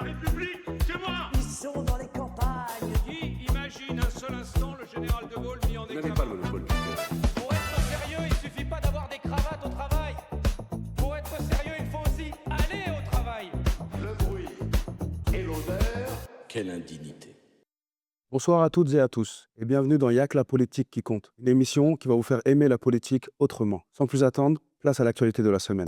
République, c'est moi. Ils sont dans les campagnes. Qui imagine un seul instant le général de Gaulle mis en Vous n'avez examen? pas le monopole du cœur. Pour être sérieux, il suffit pas d'avoir des cravates au travail. Pour être sérieux, il faut aussi aller au travail. Le bruit et l'odeur. Quelle indignité. Bonsoir à toutes et à tous, et bienvenue dans Y'a que la politique qui compte, une émission qui va vous faire aimer la politique autrement. Sans plus attendre, place à l'actualité de la semaine.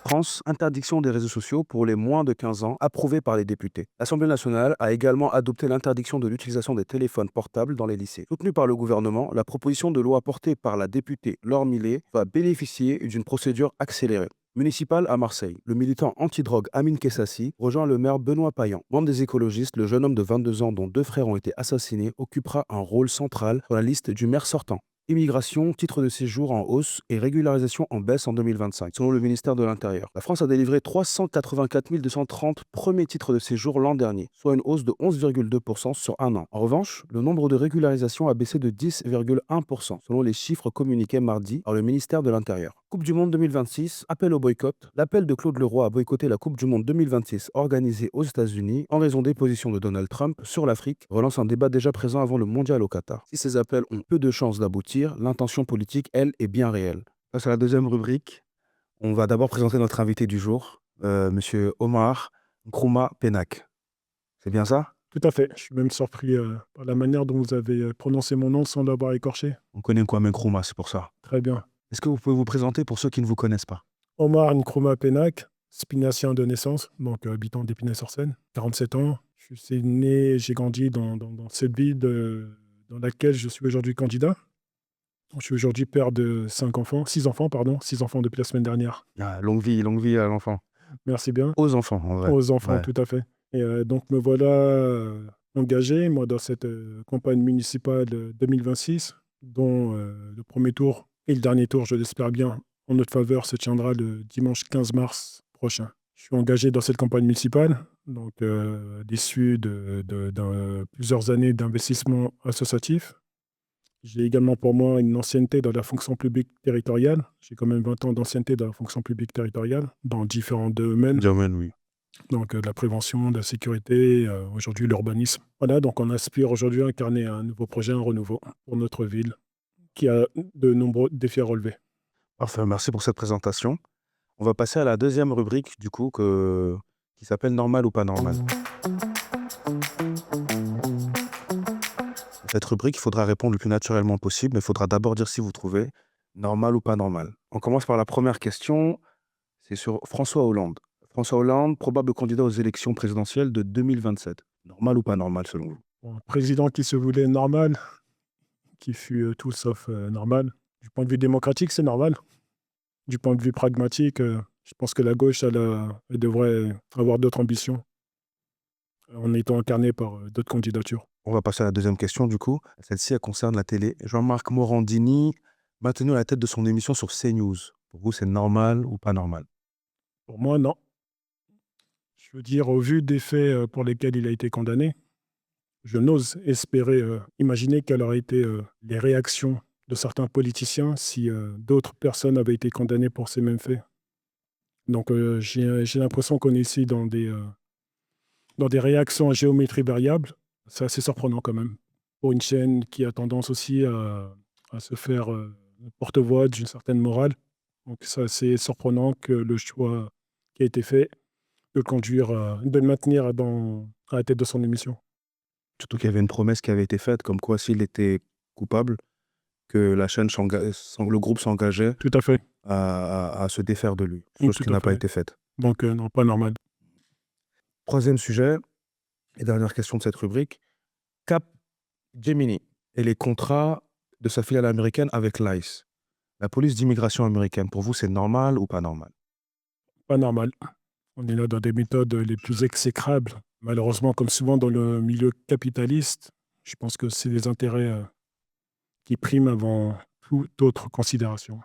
France, interdiction des réseaux sociaux pour les moins de 15 ans, approuvée par les députés. L'Assemblée nationale a également adopté l'interdiction de l'utilisation des téléphones portables dans les lycées. Soutenue par le gouvernement, la proposition de loi portée par la députée Laure Millet va bénéficier d'une procédure accélérée. Municipal à Marseille, le militant anti-drogue Amine Kessassi rejoint le maire Benoît Payan. Membre des écologistes, le jeune homme de 22 ans dont 2 frères ont été assassinés occupera un rôle central sur la liste du maire sortant. Immigration, titre de séjour en hausse et régularisation en baisse en 2025, selon le ministère de l'Intérieur. La France a délivré 384 230 premiers titres de séjour l'an dernier, soit une hausse de 11,2% sur un an. En revanche, le nombre de régularisations a baissé de 10,1%, selon les chiffres communiqués mardi par le ministère de l'Intérieur. Coupe du Monde 2026, appel au boycott. L'appel de Claude Leroy à boycotter la Coupe du Monde 2026 organisée aux États-Unis en raison des positions de Donald Trump sur l'Afrique relance un débat déjà présent avant le mondial au Qatar. Si ces appels ont peu de chances d'aboutir, l'intention politique, elle, est bien réelle. Face à la deuxième rubrique, on va d'abord présenter notre invité du jour, Monsieur Omar Nkrumah Penac. C'est bien ça? Tout à fait. Je suis même surpris par la manière dont vous avez prononcé mon nom sans l'avoir écorché. On connaît Kwame Nkrumah, c'est pour ça. Très bien. Est-ce que vous pouvez vous présenter pour ceux qui ne vous connaissent pas? Omar Nkrumah Penac, spinacien de naissance, donc habitant d'Épinay-sur-Seine, 47 ans. Je suis né, j'ai grandi dans cette ville dans laquelle je suis aujourd'hui candidat. Je suis aujourd'hui père de 6 enfants depuis la semaine dernière. Ah, longue vie à l'enfant. Merci bien. Aux enfants, en vrai. Aux enfants, Ouais. tout à fait. Et donc me voilà engagé, moi, dans cette campagne municipale 2026, dont le premier tour et le dernier tour, je l'espère bien, en notre faveur, se tiendra le dimanche 15 mars prochain. Je suis engagé dans cette campagne municipale, donc l'issue de plusieurs années d'investissement associatif. J'ai également pour moi une ancienneté dans la fonction publique territoriale. J'ai quand même 20 ans d'ancienneté dans la fonction publique territoriale, dans différents domaines. Domaine, oui. Donc de la prévention, de la sécurité, aujourd'hui l'urbanisme. Voilà, donc on aspire aujourd'hui à incarner un nouveau projet, un renouveau pour notre ville, qui a de nombreux défis à relever. Parfait, merci pour cette présentation. On va passer à la deuxième rubrique, du coup, qui s'appelle Normal ou pas normal. Cette rubrique, il faudra répondre le plus naturellement possible, mais il faudra d'abord dire si vous trouvez normal ou pas normal. On commence par la première question, c'est sur François Hollande. François Hollande, probable candidat aux élections présidentielles de 2027. Normal ou pas normal, selon vous? Bon, un président qui se voulait normal, qui fut tout sauf normal. Du point de vue démocratique, c'est normal. Du point de vue pragmatique, je pense que la gauche, elle devrait avoir d'autres ambitions en étant incarnée par d'autres candidatures. On va passer à la deuxième question, du coup. Celle-ci, elle concerne la télé. Jean-Marc Morandini, maintenu à la tête de son émission sur CNews. Pour vous, c'est normal ou pas normal? Pour moi, non. Je veux dire, au vu des faits pour lesquels il a été condamné, je n'ose espérer imaginer quelles auraient été les réactions de certains politiciens si d'autres personnes avaient été condamnées pour ces mêmes faits. Donc j'ai l'impression qu'on est ici dans des réactions à géométrie variable. C'est assez surprenant quand même, pour une chaîne qui a tendance aussi à se faire porte-voix d'une certaine morale. Donc c'est assez surprenant que le choix qui a été fait de le maintenir à la tête de son émission. Surtout qu'il y avait une promesse qui avait été faite, comme quoi s'il était coupable, que la chaîne, le groupe s'engageait Tout à fait. à se défaire de lui, Oui, chose tout qui à n'a pas fait. été faite. Donc non, pas normal. Troisième sujet, et dernière question de cette rubrique, Cap Gemini et les contrats de sa filiale américaine avec l'ICE. La police d'immigration américaine, pour vous, c'est normal ou pas normal? Pas normal. On est là dans des méthodes les plus exécrables. Malheureusement, comme souvent dans le milieu capitaliste, je pense que c'est les intérêts qui priment avant toute autre considération.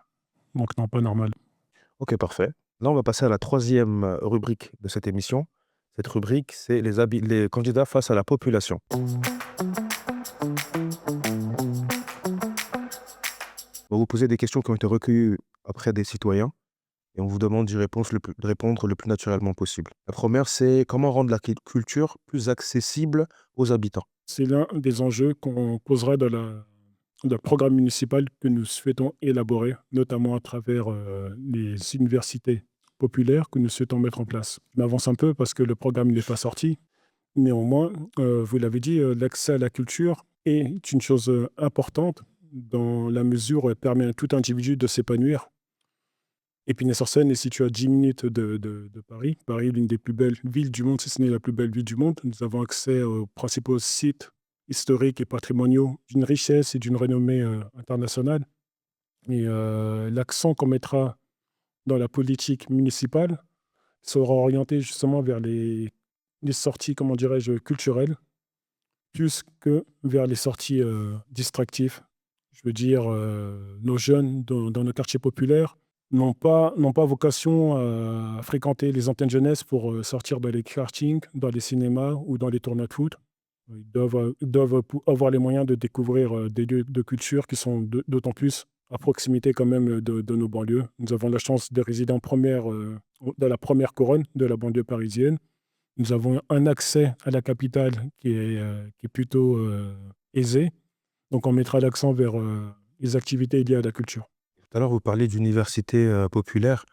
Donc non, pas normal. Ok, parfait. Là, on va passer à la troisième rubrique de cette émission. Cette rubrique, c'est les candidats face à la population. On va vous poser des questions qui ont été recueillies auprès des citoyens. et on vous demande de répondre le plus naturellement possible. La première, c'est comment rendre la culture plus accessible aux habitants. C'est l'un des enjeux qu'on posera dans le programme municipal que nous souhaitons élaborer, notamment à travers les universités populaires que nous souhaitons mettre en place. Je m'avance un peu parce que le programme n'est pas sorti. Néanmoins, vous l'avez dit, l'accès à la culture est une chose importante dans la mesure où elle permet à tout individu de s'épanouir. Épinay-sur-Seine est situé à 10 minutes de Paris. Paris est l'une des plus belles villes du monde, si ce n'est la plus belle ville du monde. Nous avons accès aux principaux sites historiques et patrimoniaux d'une richesse et d'une renommée internationale. Et l'accent qu'on mettra dans la politique municipale sera orienté justement vers les sorties, comment dirais-je, culturelles, plus que vers les sorties distractives. Je veux dire, nos jeunes dans nos quartiers populaires n'ont pas vocation à fréquenter les antennes jeunesse pour sortir dans les kartings, dans les cinémas ou dans les tournois de foot. Ils doivent avoir les moyens de découvrir des lieux de culture qui sont d'autant plus à proximité quand même de nos banlieues. Nous avons la chance de résider dans la première couronne de la banlieue parisienne. Nous avons un accès à la capitale qui est plutôt aisé. Donc on mettra l'accent vers les activités liées à la culture. Tout à l'heure, vous parliez d'université populaire.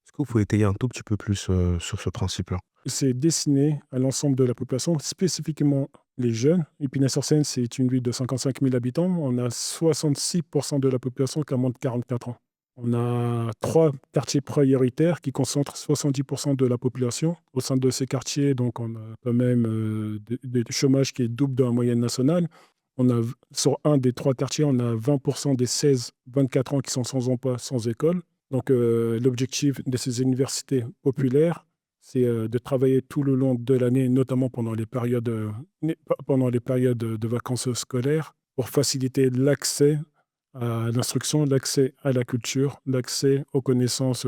Est-ce que vous pouvez étayer un tout petit peu plus sur ce principe-là? C'est destiné à l'ensemble de la population, spécifiquement les jeunes. Épinay-sur-Seine, c'est une ville de 55 000 habitants. On a 66% de la population qui a moins de 44 ans. On a 3 quartiers prioritaires qui concentrent 70% de la population. Au sein de ces quartiers, donc, on a quand même des chômage qui est double de la moyenne nationale. Sur un des 3 quartiers, on a 20% des 16-24 ans qui sont sans emploi, sans école. Donc l'objectif de ces universités populaires, c'est de travailler tout le long de l'année, notamment pendant les périodes de vacances scolaires, pour faciliter l'accès à l'instruction, l'accès à la culture, l'accès aux connaissances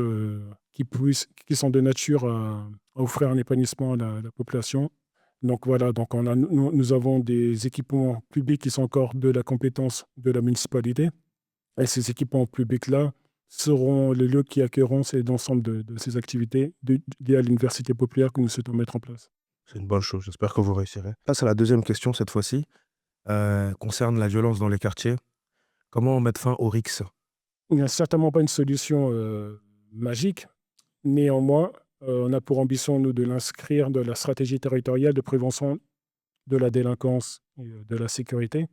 qui sont de nature à offrir un épanouissement à la population. Donc voilà, nous avons des équipements publics qui sont encore de la compétence de la municipalité. Et ces équipements publics-là seront les lieux qui accueilleront l'ensemble de ces activités liées à l'université populaire que nous souhaitons mettre en place. C'est une bonne chose, j'espère que vous réussirez. Passe à la deuxième question cette fois-ci, concerne la violence dans les quartiers. Comment mettre fin au RICS? Il n'y a certainement pas une solution magique. Néanmoins, on a pour ambition, nous, de l'inscrire dans la stratégie territoriale de prévention de la délinquance et de la sécurité.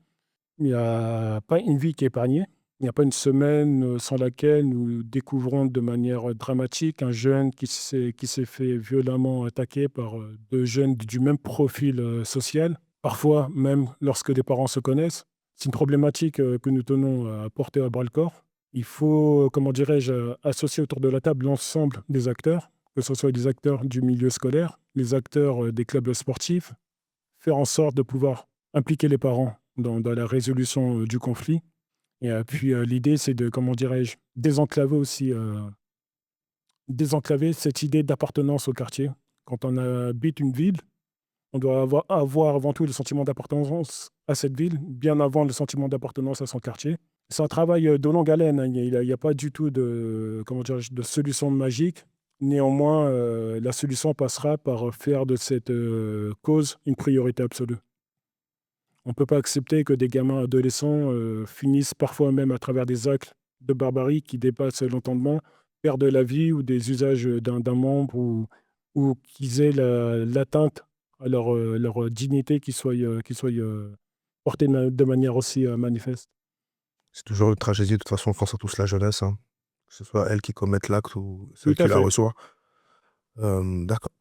Il n'y a pas une vie qui est épargnée. Il n'y a pas une semaine sans laquelle nous découvrons de manière dramatique un jeune qui s'est fait violemment attaquer par 2 jeunes du même profil social. Parfois, même lorsque des parents se connaissent. C'est une problématique que nous tenons à porter à bras-le-corps. Il faut, comment dirais-je, associer autour de la table l'ensemble des acteurs, que ce soit les acteurs du milieu scolaire, les acteurs des clubs sportifs, faire en sorte de pouvoir impliquer les parents dans la résolution du conflit. Et puis l'idée, c'est de, comment dirais-je, désenclaver cette idée d'appartenance au quartier. Quand on habite une ville, on doit avoir avant tout le sentiment d'appartenance à cette ville, bien avant le sentiment d'appartenance à son quartier. C'est un travail de longue haleine, hein. Il n'y a pas du tout de solution magique. Néanmoins, la solution passera par faire de cette cause une priorité absolue. On ne peut pas accepter que des gamins adolescents finissent parfois même à travers des actes de barbarie qui dépassent l'entendement, perdent la vie ou des usages d'un membre ou qu'ils aient l'atteinte à leur dignité qui soit portée de manière aussi manifeste. C'est toujours une tragédie, de toute façon, on pense à tous la jeunesse, hein. Que ce soit elle qui commette l'acte ou celle Tout à qui la fait. reçoit. D'accord.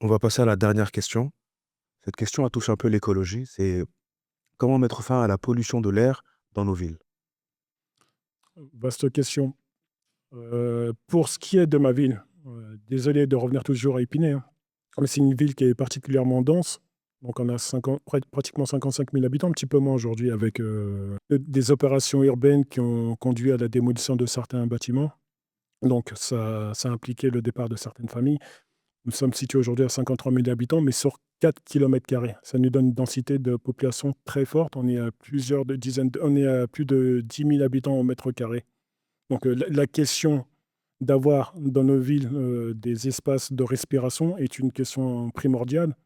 On va passer à la dernière question. Cette question touche un peu l'écologie. C'est comment mettre fin à la pollution de l'air dans nos villes? Vaste question. Pour ce qui est de ma ville, désolé de revenir toujours à Épinay, hein, mais c'est une ville qui est particulièrement dense. Donc on a pratiquement 55 000 habitants, un petit peu moins aujourd'hui, avec des opérations urbaines qui ont conduit à la démolition de certains bâtiments. Donc ça a impliqué le départ de certaines familles. Nous sommes situés aujourd'hui à 53 000 habitants, mais sur 4 km². Ça nous donne une densité de population très forte. On est à plus de 10 000 habitants au mètre carré. Donc la question d'avoir dans nos villes des espaces de respiration est une question primordiale.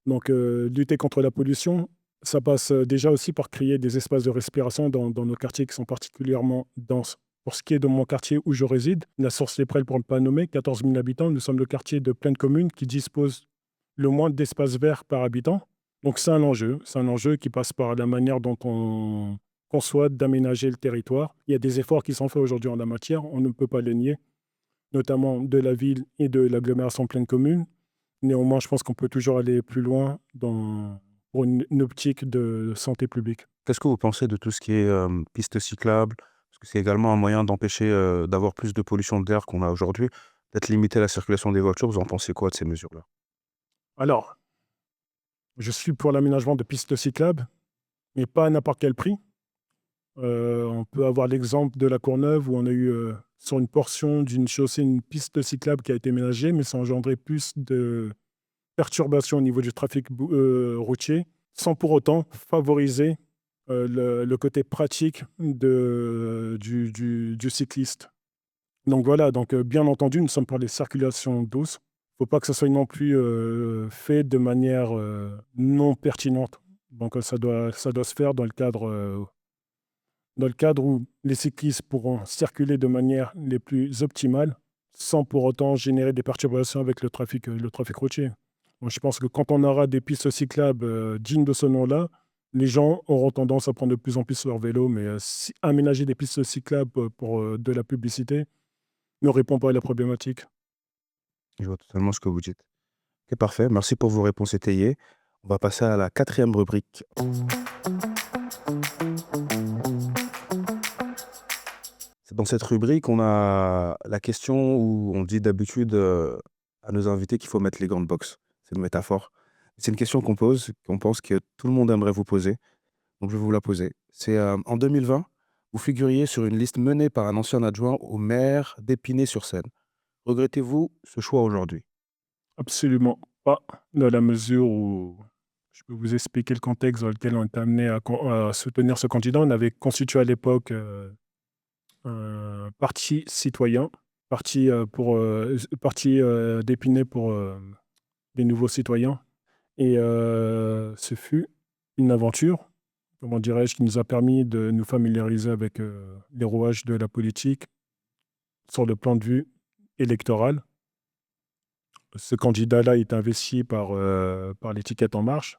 Donc, lutter contre la pollution, ça passe déjà aussi par créer des espaces de respiration dans nos quartiers qui sont particulièrement denses. Pour ce qui est de mon quartier où je réside, la Source-les-Prels, pour ne pas nommer, 14 000 habitants, nous sommes le quartier de pleine commune qui dispose le moins d'espace vert par habitant. Donc, c'est un enjeu. C'est un enjeu qui passe par la manière dont on conçoit d'aménager le territoire. Il y a des efforts qui sont faits aujourd'hui en la matière, on ne peut pas les nier, notamment de la ville et de l'agglomération pleine commune. Néanmoins, je pense qu'on peut toujours aller plus loin pour une optique de santé publique. Qu'est-ce que vous pensez de tout ce qui est pistes cyclables? Parce que c'est également un moyen d'empêcher d'avoir plus de pollution de l'air qu'on a aujourd'hui, peut-être limiter la circulation des voitures. Vous en pensez quoi de ces mesures-là? Alors, je suis pour l'aménagement de pistes cyclables, mais pas à n'importe quel prix. On peut avoir l'exemple de la Courneuve où on a eu sur une portion d'une chaussée une piste cyclable qui a été ménagée, mais ça a engendré plus de perturbations au niveau du trafic routier, sans pour autant favoriser le côté pratique du cycliste. Donc voilà, bien entendu, nous sommes pour les circulations douces. Il ne faut pas que ça soit non plus fait de manière non pertinente. Donc ça doit se faire dans le cadre où les cyclistes pourront circuler de manière les plus optimales, sans pour autant générer des perturbations avec le trafic routier. Donc, je pense que quand on aura des pistes cyclables dignes de ce nom-là, les gens auront tendance à prendre de plus en plus leur vélo, mais aménager des pistes cyclables pour de la publicité ne répond pas à la problématique. Je vois totalement ce que vous dites. Ok, parfait. Merci pour vos réponses étayées. On va passer à la 4e rubrique. Dans cette rubrique, on a la question où on dit d'habitude à nos invités qu'il faut mettre les gants de boxe. C'est une métaphore. C'est une question qu'on pense que tout le monde aimerait vous poser. Donc, je vais vous la poser. C'est en 2020, vous figuriez sur une liste menée par un ancien adjoint au maire d'Épinay-sur-Seine. Regrettez-vous ce choix aujourd'hui? Absolument pas, dans la mesure où je peux vous expliquer le contexte dans lequel on est amené à soutenir ce candidat. On avait constitué à l'époque un parti citoyen, parti d'Épinay pour les nouveaux citoyens. Et ce fut une aventure, comment dirais-je, qui nous a permis de nous familiariser avec les rouages de la politique sur le plan de vue électoral. Ce candidat-là est investi par l'étiquette En Marche.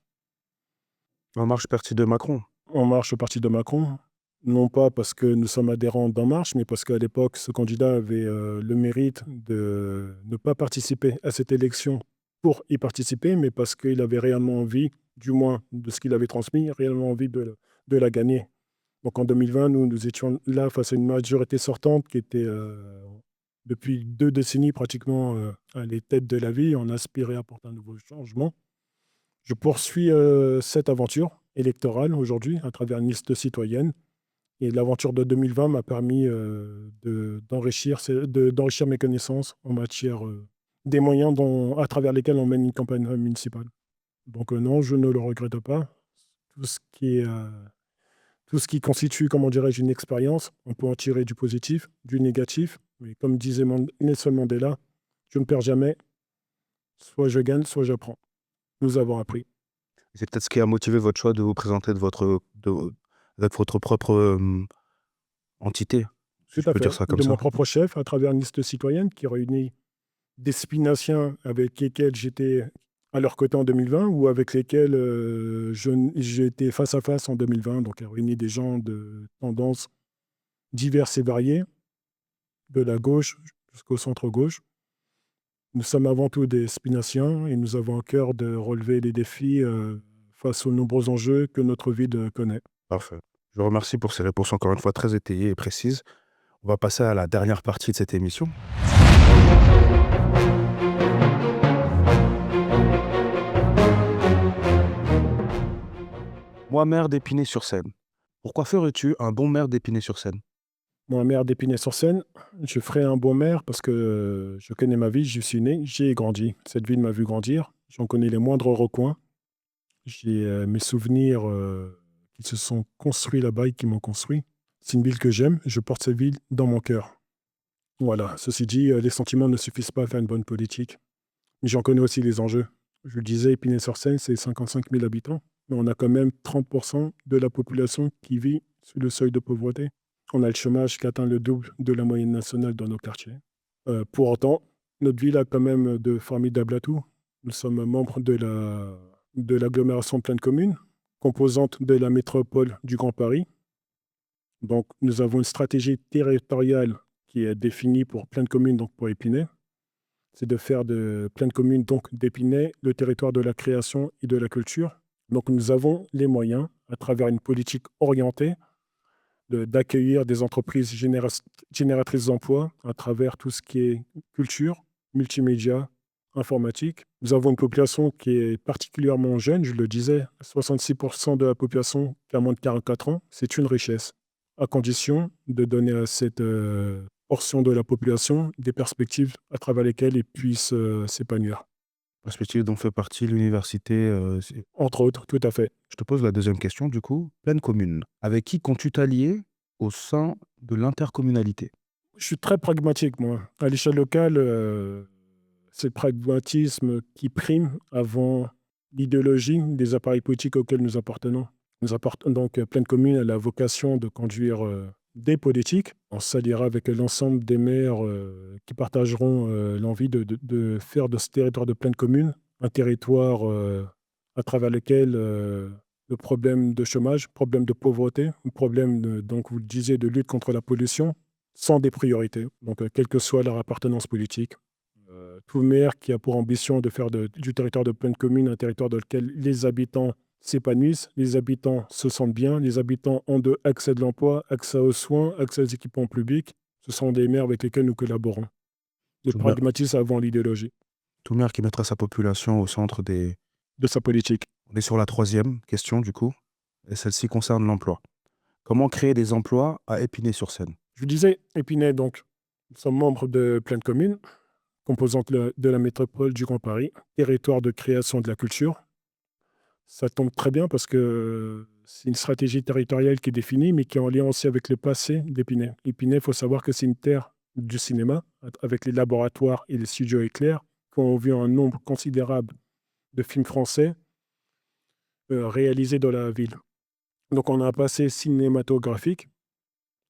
En Marche, parti de Macron. En Marche, au parti de Macron. Non pas parce que nous sommes adhérents d'En Marche, mais parce qu'à l'époque, ce candidat avait le mérite de ne pas participer à cette élection pour y participer, mais parce qu'il avait réellement envie, du moins de ce qu'il avait transmis, réellement envie de la gagner. Donc en 2020, nous étions là face à une majorité sortante qui était depuis 2 décennies pratiquement à les têtes de la vie. On aspirait à apporter un nouveau changement. Je poursuis cette aventure électorale aujourd'hui à travers une liste citoyenne. Et l'aventure de 2020 m'a permis d'enrichir mes connaissances en matière des moyens à travers lesquels on mène une campagne municipale. Donc non, je ne le regrette pas. Tout ce qui constitue, comment dirais-je, une expérience, on peut en tirer du positif, du négatif. Mais comme disait Nelson Mandela, je ne perds jamais. Soit je gagne, soit j'apprends. Nous avons appris. C'est peut-être ce qui a motivé votre choix de vous présenter avec votre propre entité, si Tout je à peux fait. dire ça comme De ça. mon propre chef, à travers une liste citoyenne qui réunit des spinaciens avec lesquels j'étais à leur côté en 2020 ou avec lesquels j'étais face à face en 2020. Donc, elle réunit des gens de tendances diverses et variées, de la gauche jusqu'au centre-gauche. Nous sommes avant tout des spinaciens et nous avons à cœur de relever les défis face aux nombreux enjeux que notre ville connaît. Parfait. Je vous remercie pour ces réponses encore une fois très étayées et précises. On va passer à la dernière partie de cette émission. Moi, maire d'Épinay-sur-Seine. Pourquoi ferais-tu un bon maire d'Épinay-sur-Seine? Moi, maire d'Épinay-sur-Seine, je ferai un bon maire parce que je connais ma ville, j'y suis né, j'y ai grandi. Cette ville m'a vu grandir, j'en connais les moindres recoins. J'ai mes souvenirs qui se sont construits là-bas et qui m'ont construit. C'est une ville que j'aime, je porte cette ville dans mon cœur. Voilà, ceci dit, les sentiments ne suffisent pas à faire une bonne politique. Mais j'en connais aussi les enjeux. Je le disais, Épinay-sur-Seine, c'est 55 000 habitants, mais on a quand même 30% de la population qui vit sous le seuil de pauvreté. On a le chômage qui atteint le double de la moyenne nationale dans nos quartiers. Pour autant, notre ville a quand même de formidables atouts. Nous sommes membres de l'agglomération de Plaine Commune, composante de la métropole du Grand Paris. Donc, nous avons une stratégie territoriale qui est définie pour Plaine Commune, donc pour Épinay. C'est de faire de Plaine Commune, donc d'Épinay, le territoire de la création et de la culture. Donc, nous avons les moyens, à travers une politique orientée, d'accueillir des entreprises génératrices d'emplois à travers tout ce qui est culture, multimédia, informatique. Nous avons une population qui est particulièrement jeune, je le disais, 66% de la population qui a moins de 44 ans. C'est une richesse, à condition de donner à cette portion de la population des perspectives à travers lesquelles ils puissent s'épanouir. Perspective dont fait partie l'université. Entre autres, tout à fait. Je te pose la deuxième question, du coup. Plaine Commune. Avec qui comptes-tu t'allier au sein de l'intercommunalité? Je suis très pragmatique, moi. À l'échelle locale, c'est le pragmatisme qui prime avant l'idéologie des appareils politiques auxquels nous appartenons. Donc, Plaine Commune a la vocation de conduire des politiques. On s'alliera avec l'ensemble des maires qui partageront l'envie de faire de ce territoire de Plaine Commune un territoire à travers lequel le problème de chômage, problème de pauvreté, problème, donc vous le disiez, de lutte contre la pollution, sont des priorités. Donc, quelle que soit leur appartenance politique, tout maire qui a pour ambition de faire du territoire de Plaine Commune un territoire dans lequel les habitants s'épanouissent, les habitants se sentent bien, les habitants ont accès de l'emploi, accès aux soins, accès aux équipements publics. Ce sont des maires avec lesquels nous collaborons. Le Tout maire, pragmatisme avant l'idéologie tout maire qui mettra sa population au centre des... de sa politique. On est sur la troisième question, du coup, et celle-ci concerne l'emploi. Comment créer des emplois à Épinay-sur-Seine? Je vous disais, Épinay, donc, nous sommes membres de Plaine Commune, composante de la métropole du Grand Paris, territoire de création de la culture. Ça tombe très bien parce que c'est une stratégie territoriale qui est définie, mais qui est en lien aussi avec le passé d'Épinay. Épinay, il faut savoir que c'est une terre du cinéma, avec les laboratoires et les studios éclairs, qui ont vu un nombre considérable de films français réalisés dans la ville. Donc, on a un passé cinématographique.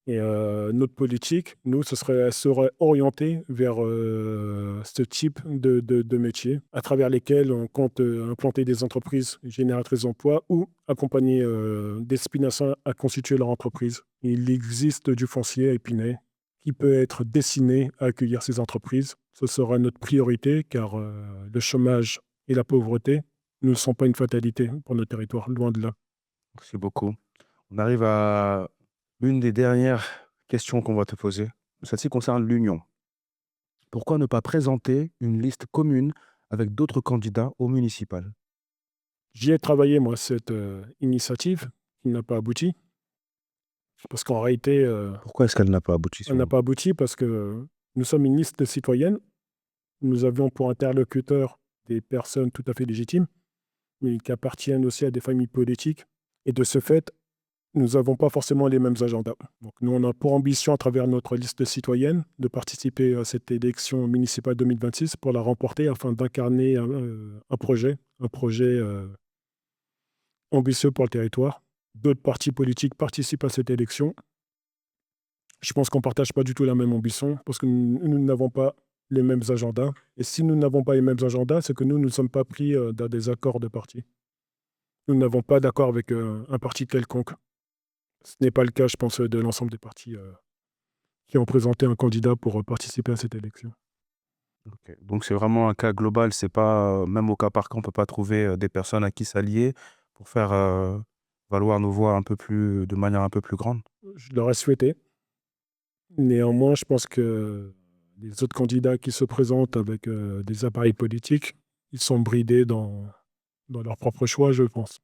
Et notre politique, nous, serait orientée vers ce type de métier, à travers lesquels on compte implanter des entreprises génératrices d'emplois ou accompagner des destinations à constituer leur entreprise. Il existe du foncier à Épinay qui peut être destiné à accueillir ces entreprises. Ce sera notre priorité, car le chômage et la pauvreté ne sont pas une fatalité pour notre territoire, loin de là. Merci beaucoup. On arrive à l'une des dernières questions qu'on va te poser. Celle-ci concerne l'union. Pourquoi ne pas présenter une liste commune avec d'autres candidats au municipal? J'y ai travaillé, moi, cette initiative qui n'a pas abouti. Parce qu'en réalité, Pourquoi est-ce qu'elle n'a pas abouti elle n'a selon pas abouti parce que nous sommes une liste citoyenne. Nous avions pour interlocuteurs des personnes tout à fait légitimes, mais qui appartiennent aussi à des familles politiques. Et de ce fait, nous n'avons pas forcément les mêmes agendas. Donc, nous, on a pour ambition, à travers notre liste citoyenne, de participer à cette élection municipale 2026 pour la remporter afin d'incarner un projet ambitieux pour le territoire. D'autres partis politiques participent à cette élection. Je pense qu'on ne partage pas du tout la même ambition parce que nous n'avons pas les mêmes agendas. Et si nous n'avons pas les mêmes agendas, c'est que nous ne sommes pas pris dans des accords de partis. Nous n'avons pas d'accord avec un parti quelconque. Ce n'est pas le cas, je pense, de l'ensemble des partis qui ont présenté un candidat pour participer à cette élection. Ok. Donc c'est vraiment un cas global, c'est pas même au cas par cas, on peut pas trouver des personnes à qui s'allier pour faire valoir nos voix de manière un peu plus grande. Je l'aurais souhaité. Néanmoins, je pense que les autres candidats qui se présentent avec des appareils politiques, ils sont bridés dans leur propre choix, je pense.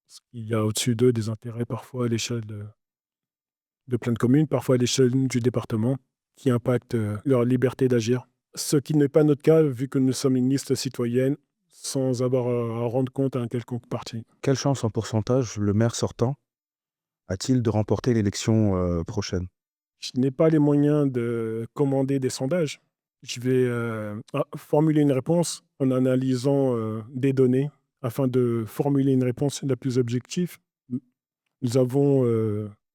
Parce qu'il y a au-dessus d'eux des intérêts parfois à l'échelle de Plaine Commune, parfois à l'échelle du département, qui impactent leur liberté d'agir. Ce qui n'est pas notre cas, vu que nous sommes une liste citoyenne, sans avoir à rendre compte à un quelconque parti. Quelle chance en pourcentage le maire sortant a-t-il de remporter l'élection prochaine? Je n'ai pas les moyens de commander des sondages. Je vais formuler une réponse en analysant des données afin de formuler une réponse la plus objective. Nous avons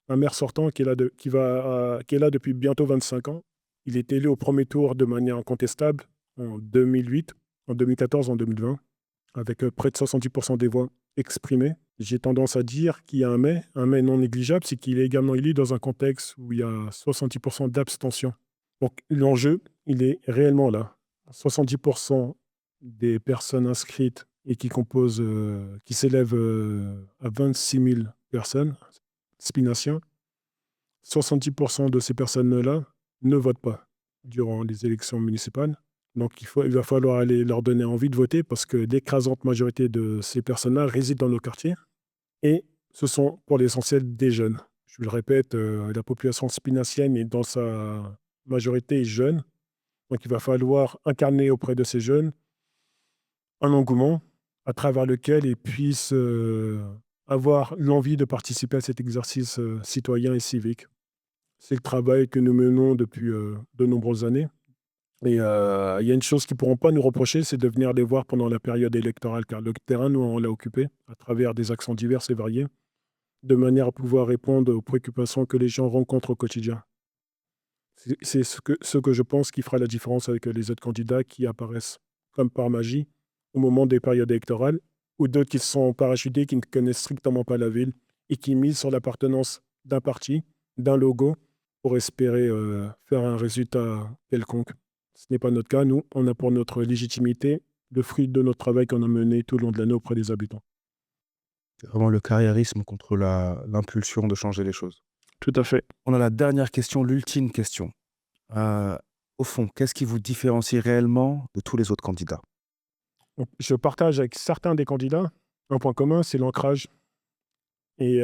un maire sortant qui est là depuis bientôt 25 ans. Il est élu au premier tour de manière incontestable en 2008, en 2014, en 2020, avec près de 70% des voix exprimées. J'ai tendance à dire qu'il y a un mais non négligeable, c'est qu'il est également élu dans un contexte où il y a 70% d'abstention. Donc l'enjeu, il est réellement là. 70% des personnes inscrites et qui s'élèvent à 26 000 personnes, spinaciens, 70% de ces personnes-là ne votent pas durant les élections municipales. Donc il va falloir aller leur donner envie de voter parce que l'écrasante majorité de ces personnes-là résident dans nos quartiers et ce sont pour l'essentiel des jeunes. Je le répète, la population spinacienne est dans sa majorité jeune. Donc il va falloir incarner auprès de ces jeunes un engouement à travers lequel ils puissent avoir l'envie de participer à cet exercice citoyen et civique. C'est le travail que nous menons depuis de nombreuses années. Et il y a une chose qu'ils ne pourront pas nous reprocher, c'est de venir les voir pendant la période électorale, car le terrain, nous, on l'a occupé à travers des actions diverses et variées, de manière à pouvoir répondre aux préoccupations que les gens rencontrent au quotidien. C'est ce que je pense qui fera la différence avec les autres candidats qui apparaissent comme par magie au moment des périodes électorales, ou d'autres qui sont parachutés, qui ne connaissent strictement pas la ville et qui misent sur l'appartenance d'un parti, d'un logo, pour espérer faire un résultat quelconque. Ce n'est pas notre cas. Nous, on a pour notre légitimité le fruit de notre travail qu'on a mené tout au long de l'année auprès des habitants. C'est vraiment le carriérisme contre l'impulsion de changer les choses. Tout à fait. On a la dernière question, l'ultime question. Au fond, qu'est-ce qui vous différencie réellement de tous les autres candidats? Donc, je partage avec certains des candidats un point commun, c'est l'ancrage. Et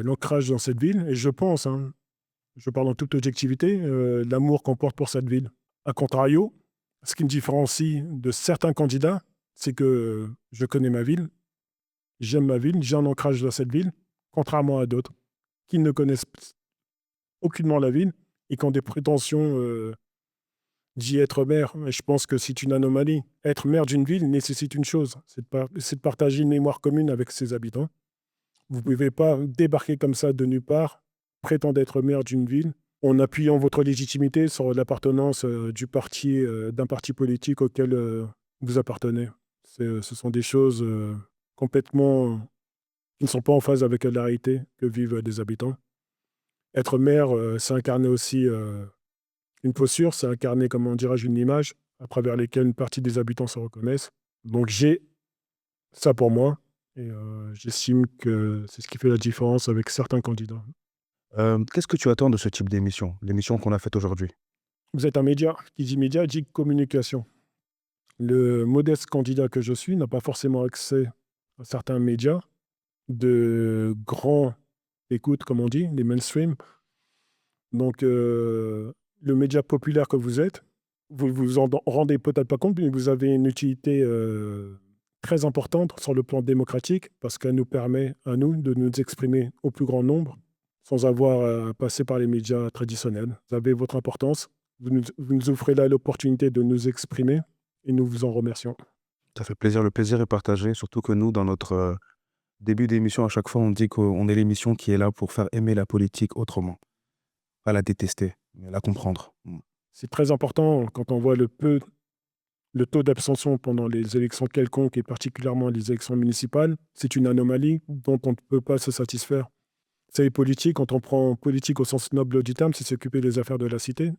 l'ancrage dans cette ville, et je pense, je parle en toute objectivité, l'amour qu'on porte pour cette ville. A contrario, ce qui me différencie de certains candidats, c'est que je connais ma ville, j'aime ma ville, j'ai un ancrage dans cette ville, contrairement à d'autres qui ne connaissent aucunement la ville et qui ont des prétentions d'y être maire. Mais je pense que c'est une anomalie. Être maire d'une ville nécessite une chose, c'est de partager une mémoire commune avec ses habitants. Vous ne pouvez pas débarquer comme ça de nulle part, prétendre être maire d'une ville, en appuyant votre légitimité sur l'appartenance d'un parti politique auquel vous appartenez. Ce sont des choses complètement qui ne sont pas en phase avec la réalité que vivent des habitants. Être maire, c'est incarner aussi une posture, c'est incarner, comment dirais-je, une image à travers laquelle une partie des habitants se reconnaissent. Donc j'ai ça pour moi et j'estime que c'est ce qui fait la différence avec certains candidats. Qu'est-ce que tu attends de ce type d'émission, l'émission qu'on a faite aujourd'hui? Vous êtes un média. Qui dit média dit communication. Le modeste candidat que je suis n'a pas forcément accès à certains médias de grands écoutes, comme on dit, les mainstream. Donc, le média populaire que vous êtes, vous vous en rendez peut-être pas compte, mais vous avez une utilité très importante sur le plan démocratique parce qu'elle nous permet, à nous, de nous exprimer au plus grand nombre sans avoir à passer par les médias traditionnels. Vous avez votre importance. Vous nous offrez là l'opportunité de nous exprimer et nous vous en remercions. Ça fait plaisir, le plaisir est partagé, surtout que nous, dans notre début d'émission, à chaque fois, on dit qu'on est l'émission qui est là pour faire aimer la politique autrement. Pas la détester, mais la comprendre. C'est très important quand on voit le taux d'abstention pendant les élections quelconques et particulièrement les élections municipales. C'est une anomalie dont on ne peut pas se satisfaire. Vous savez, politique, quand on prend politique au sens noble du terme, c'est s'occuper des affaires de la cité.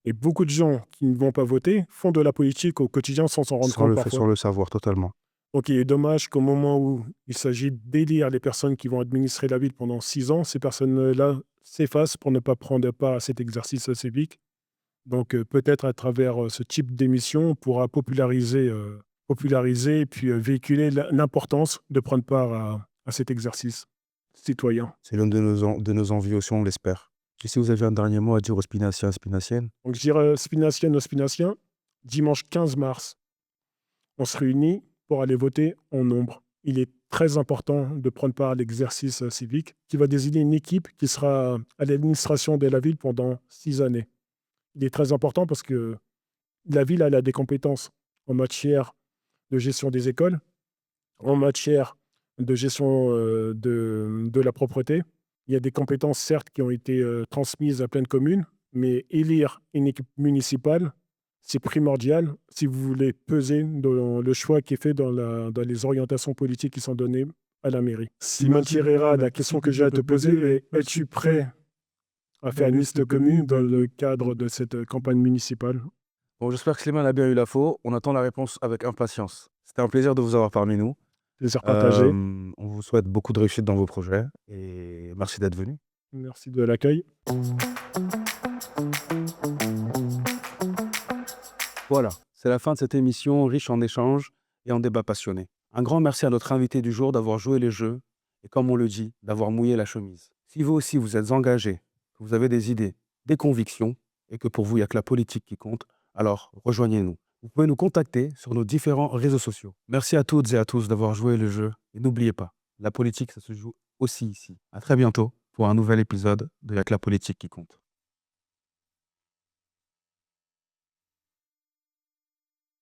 Et beaucoup de gens qui ne vont pas voter font de la politique au quotidien sans s'en rendre compte parfois. Sans le savoir, totalement. Donc il est dommage qu'au moment où il s'agit d'élire les personnes qui vont administrer la ville pendant 6 ans, ces personnes-là s'effacent pour ne pas prendre part à cet exercice civique. Donc peut-être à travers ce type d'émission, on pourra populariser et puis véhiculer l'importance de prendre part à cet exercice citoyen. C'est l'une de nos envies aussi, on l'espère. Et si vous avez un dernier mot à dire aux spinaciens et spinaciennes? Donc je dirais spinaciennes aux spinaciens, dimanche 15 mars, on se réunit pour aller voter en nombre. Il est très important de prendre part à l'exercice civique, qui va désigner une équipe qui sera à l'administration de la ville pendant 6 années. Il est très important parce que la ville elle a des compétences en matière de gestion des écoles, en matière de gestion de la propreté. Il y a des compétences, certes, qui ont été transmises à plein de communes, mais élire une équipe municipale, c'est primordial si vous voulez peser dans le choix qui est fait dans les orientations politiques qui sont données à la mairie. Simon Thierrera, la question que j'ai à te poser est: es-tu prêt à faire une liste commune dans le cadre de cette campagne municipale? Bon, j'espère que Slimane a bien eu l'info. On attend la réponse avec impatience. C'était un plaisir de vous avoir parmi nous. Plaisir partagé. On vous souhaite beaucoup de réussite dans vos projets et merci d'être venu. Merci de l'accueil. Voilà, c'est la fin de cette émission riche en échanges et en débats passionnés. Un grand merci à notre invité du jour d'avoir joué les jeux et, comme on le dit, d'avoir mouillé la chemise. Si vous aussi vous êtes engagé, que vous avez des idées, des convictions et que pour vous il n'y a que la politique qui compte, alors rejoignez-nous. Vous pouvez nous contacter sur nos différents réseaux sociaux. Merci à toutes et à tous d'avoir joué le jeu et n'oubliez pas, la politique ça se joue aussi ici. À très bientôt pour un nouvel épisode de Y'a que la politique qui compte.